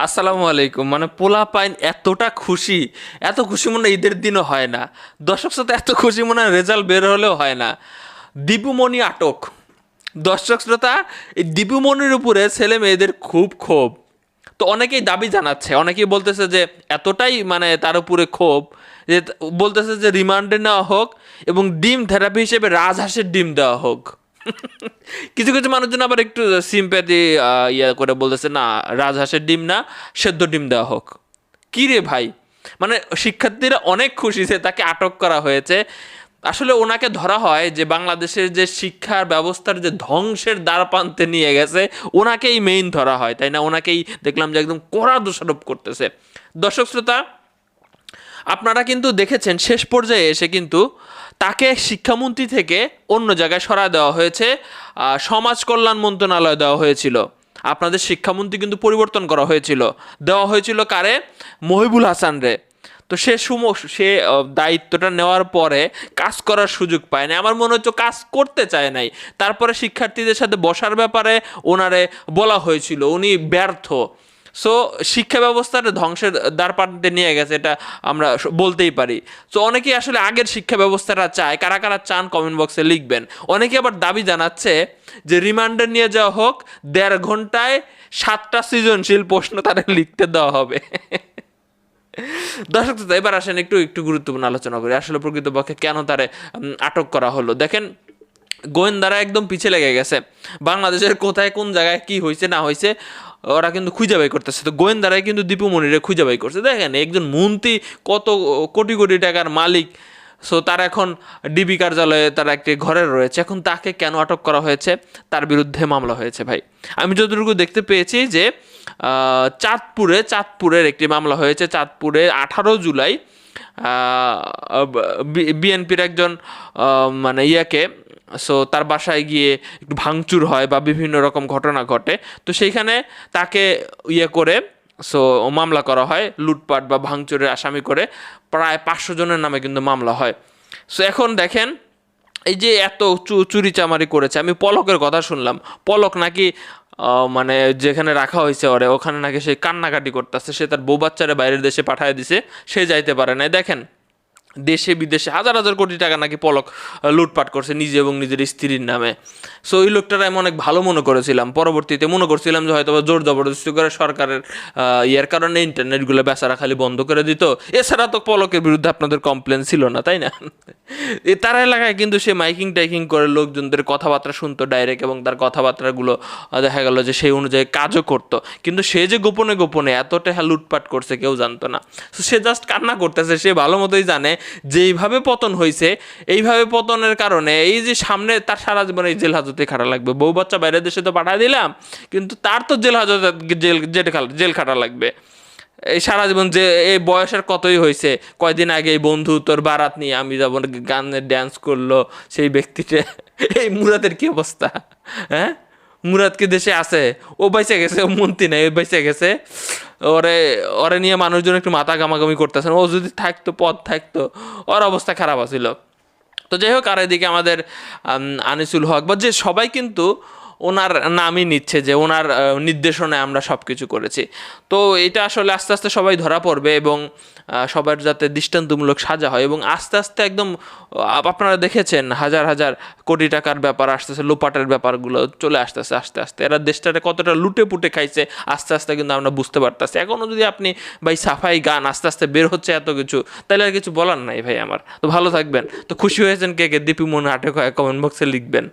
আসসালামু আলাইকুম। মানে পোলাপাইন এতটা খুশি, এত খুশি মনে হয় ঈদের দিনও হয় না। দর্শক শ্রোতা এত খুশি মনে হয় রেজাল্ট বের হলেও হয় না। দীপুমণি আটক। দর্শক শ্রোতা, এই দীপুমণির উপরে ছেলে মেয়েদের খুব ক্ষোভ। তো অনেকেই দাবি জানাচ্ছে, অনেকেই বলতেছে যে এতটাই মানে তার উপরে ক্ষোভ যে বলতেছে যে রিমান্ডে নেওয়া হোক এবং ডিম থেরাপি হিসেবে রাজহাঁসের ডিম দেওয়া হোক। কিছু কিছু মানুষজন আবার একটু সিম্প্যাথি ইয়া করে বলতেছে না, রাজহাঁসের ডিম না, সেদ্ধ ডিম দেওয়া হোক। কি রে ভাই, মানে শিক্ষার্থীরা অনেক খুশি যে তাকে আটক করা হয়েছে। আসলে ওনাকে ধরা হয় যে বাংলাদেশের যে শিক্ষার ব্যবস্থার যে ধ্বংসের দ্বারপ্রান্তে নিয়ে গেছে, ওনাকেই মেইন ধরা হয়, তাই না? ওনাকেই দেখলাম যে একদম কড়া দোষারোপ করতেছে। দর্শক শ্রোতা, আপনারা কিন্তু দেখেছেন শেষ পর্যায়ে এসে কিন্তু তাকে শিক্ষামন্ত্রী থেকে অন্য জায়গায় সরায় দেওয়া হয়েছে, সমাজ কল্যাণ মন্ত্রণালয় দেওয়া হয়েছিল। আপনাদের শিক্ষামন্ত্রী কিন্তু পরিবর্তন করা হয়েছিল, দেওয়া হয়েছিল কারে? মহিবুল হাসান রে। তো সে দায়িত্বটা নেওয়ার পরে কাজ করার সুযোগ পায় না, আমার মনে হচ্ছে কাজ করতে চায় নাই। তারপরে শিক্ষার্থীদের সাথে বসার ব্যাপারে ওনারে বলা হয়েছিল, উনি ব্যর্থ। সো শিক্ষা ব্যবস্থাটা ধ্বংসের দ্বারপ্রান্তে নিয়ে গেছে, এটা আমরা বলতেই পারি। সো অনেকেই আসলে আগের শিক্ষা ব্যবস্থাটা চায়, কারা কারা চান কমেন্ট বক্সে লিখবেন। অনেকে আবার দাবি জানাচ্ছে যে রিমান্ডে নিয়ে যাওয়া হোক, 1.5 ঘন্টায় 7টা সৃজনশীল প্রশ্ন তাদের লিখতে দেওয়া হবে। দর্শক শ্রোতা, এবার আসেন একটু একটু গুরুত্বপূর্ণ আলোচনা করি আসলে প্রকৃতপক্ষে কেন তারে আটক করা হলো। দেখেন, গোয়েন্দারা একদম পিছে লেগে গেছে। বাংলাদেশের কোথায় কোন জায়গায় কি হয়েছে না হয়েছে ওরা কিন্তু খুঁজে বাই করতেছে। তো গোয়েন্দারাই কিন্তু দীপু মনিরে খুঁজে বাই করছে। দেখেন, একজন মন্ত্রী, কত কোটি কোটি টাকার মালিক, সো তার এখন ডিবি কার্যালয়ে তার একটি ঘরে রয়েছে। এখন তাকে কেন আটক করা হয়েছে? তার বিরুদ্ধে মামলা হয়েছে ভাই। আমি যতটুকু দেখতে পেয়েছি যে চাঁদপুরের একটি মামলা হয়েছে। চাঁদপুরে 18 জুলাই বিএনপির একজন মানে ইয়াকে, সো তার বাসায় গিয়ে একটু ভাঙচুর হয় বা বিভিন্ন রকম ঘটনা ঘটে। তো সেইখানে তাকে ইয়ে করে, সো মামলা করা হয় লুটপাট বা ভাঙচুরের আসামি করে। প্রায় 500 জনের নামে কিন্তু মামলা হয়। সো এখন দেখেন, এই যে এত চুরি চামারি করেছে, আমি পলকের কথা শুনলাম। পলক নাকি মানে যেখানে রাখা হয়েছে ওরে, ওখানে নাকি সে কান্নাকাটি করতেছে, সে তার বউ বাচ্চারে বাইরের দেশে পাঠিয়ে দিছে, সে যাইতে পারে না। দেখেন, দেশে বিদেশে হাজার হাজার কোটি টাকা নাকি পলক লুটপাট করছে নিজে এবং নিজের স্ত্রীর নামে। সো ওই লোকটার আমি অনেক ভালো মনে করেছিলাম। পরবর্তীতে মনে করছিলাম যে হয়তো জোর জবরদস্তি করে সরকারের ইয়ার কারণে ইন্টারনেটগুলো বেচারা খালি বন্ধ করে দিত। এছাড়া তো পলকের বিরুদ্ধে আপনাদের কমপ্লেন ছিল না, তাই না? তার এলাকায় কিন্তু সে মাইকিং টাইকিং করে লোকজনদের কথাবার্তা শুনতো ডাইরেক্ট, এবং তার কথাবার্তাগুলো দেখা গেল যে সেই অনুযায়ী কাজও করতো। কিন্তু সে যে গোপনে গোপনে এতটা লুটপাট করছে কেউ জানতো না। তো সে জাস্ট কান্না করতেছে। সে ভালো মতোই জানে যে এইভাবে পতন হয়েছে, এইভাবে পতনের কারণে এই যে সামনে তার সারা জীবন এই জেল হাজতে খাটা লাগবে। বউ বাচ্চা বাইরের দেশে তো পাঠিয়ে দিলাম, কিন্তু তার তো জেল হাজতে জেল খাটা লাগবে এই সারা জীবন। যে এই বয়সের কতই হয়েছে, কয়দিন আগে এই বন্ধু তোর বারাত নিয়ে আমি যাব গানের ড্যান্স করলো সেই ব্যক্তিটা। এই মুরাদের কি অবস্থা? হ্যাঁ, মুরাদ কি দেশে আছে? ও বাইসে গেছে, ও মন্ত্রী নাই, ও বাইসে গেছে। ওরে ওরে নিয়ে মানুষজন একটু মাথা গামাগামি করতেছেন। ও যদি থাকতো, পদ থাকতো, ওর অবস্থা খারাপ আছিল। তো যাই হোক, আর এদিকে আমাদের আনিসুল হক বা যে সবাই কিন্তু ওনার নামই নিচ্ছে যে ওনার নির্দেশনায় আমরা সব কিছু করেছি। তো এটা আসলে আস্তে আস্তে সবাই ধরা পড়বে এবং সবার যাতে দৃষ্টান্তমূলক সাজা হয়, এবং আস্তে আস্তে একদম আপনারা দেখেছেন হাজার হাজার কোটি টাকার ব্যাপার আসতেছে, লোপাটের ব্যাপারগুলো চলে আসতেছে আস্তে আস্তে। এরা দেশটাতে কতটা লুটে পুটে খাইছে আস্তে আস্তে কিন্তু আমরা বুঝতে পারতেছি। এখনও যদি আপনি ভাই সাফাই গান আস্তে আস্তে বের হচ্ছে এত কিছু, তাহলে আর কিছু বলার নাই ভাই আমার। তো ভালো থাকবেন। তো খুশি হয়েছেন কে কে? দীপু মনে আটক হয় কমেন্ট বক্সে লিখবেন।